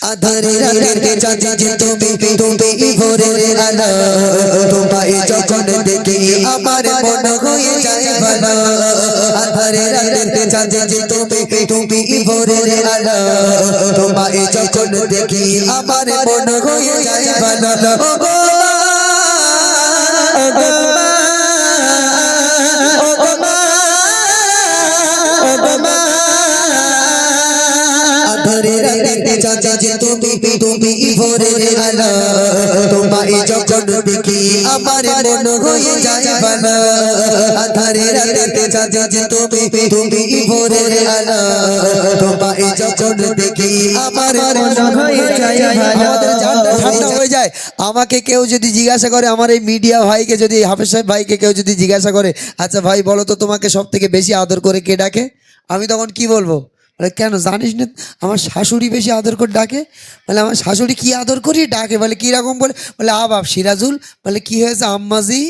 আধারে রাতে চাঁদে তুমি ভোরের আলো তোমায় যখন দেখি আমার মন হয়ে যায় ভালো আধারে রাতে চাঁদে তুমি ভোরের আলো তোমায় যখন দেখি আমার মন হয়ে যায় ভালো তুমি ভোরের আলো তোমায় যখন দেখি আমার মন হয়ে যায় ভালো আধারে রাতে চাঁদে তুমি ভোরের আলো তোমায় যখন দেখি আমার মন হয়ে যায় ভালো ঠান্ডা হয়ে যায়। আমাকে কেউ যদি জিজ্ঞাসা করে, আমার এই মিডিয়া ভাইকে যদি, হাফেজ সাহেব ভাইকে কেউ যদি জিজ্ঞাসা করে, আচ্ছা ভাই বলো তো তোমাকে সব থেকে বেশি আদর করে কে ডাকে, আমি তখন কি বলবো? বলে কেন জানিস না আমার শাশুড়ি বেশি আদর করে ডাকে। বলে আমার শাশুড়ি কি আদর করি ডাকে? বলে কীরকম? বলে আবাব সিরাজুল। বলে কি হয়েছে আম্মাজি?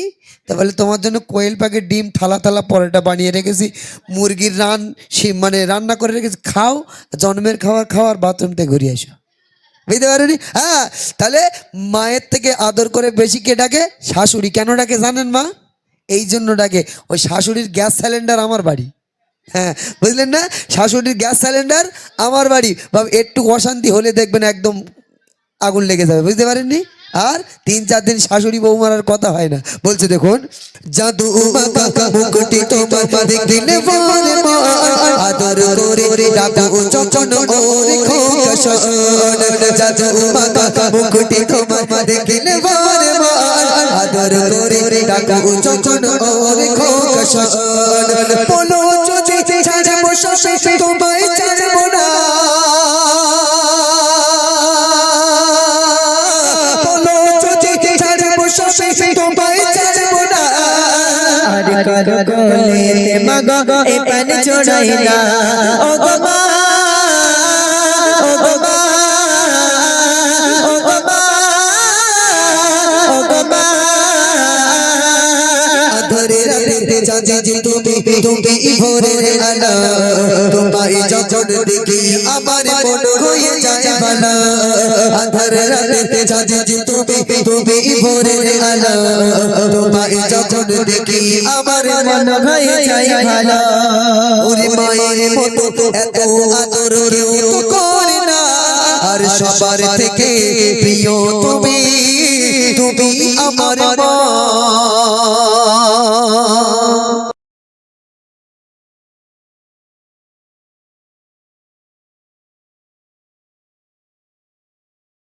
তা বলে তোমার জন্য কোয়েল পাখির ডিম থালা থালা পরোটা বানিয়ে রেখেছি, মুরগির মানে রান্না করে রেখেছি, খাও, জন্মের খাওয়ার বাথরুমতে ঘুরে আসো। বুঝতে পারেনি? হ্যাঁ, তাহলে মায়ের থেকে আদর করে বেশি কে ডাকে? শাশুড়ি। কেন ডাকে জানেন মা? এই জন্য ডাকে, ওই শাশুড়ির গ্যাস সিলিন্ডার আমার বাড়ি। হ্যাঁ, বুঝলেন না? শাশুড়ির গ্যাস সিলিন্ডার আমার বাড়ি। বাবা একটু অশান্তি হলে দেখবেন একদম আগুন লেগে যাবে। বুঝতে পারেননি? আর 3-4 দিন শাশুড়ি বৌমার আর কথা হয় না। বলছে দেখুন, জাদু মাখা মুকুটি তোমার দেখলে বলে মা আদর করে ডাকো চচন ওরে খোকা শোন। জাদু মাখা মুকুটি তোমার দেখলে বলে মা আদর করে ডাকো চচন ওরে খোকা শোন। বলো যদি ছাড়বো সবে তোমায় ছাড়বো না, करो कोले मगो ए पन छोड़ाइना ओ गोमा ओ गोमा ओ गोमा ओ गोमा আধারে রাতে চাঁদে তুমি ভোরের আলো তোমায় যখন দেখি আমার মন হয়ে যায় ভালো আধারে রাতে চাঁদে তুমি ভোরের আলো তোমায় যখন দেখি আমার মন হয়ে যায় ভালো। ওরে মায়ের মতো এত আদর কেউ তো করে না, আর সবার থেকে প্রিয় তুমি আমার মা।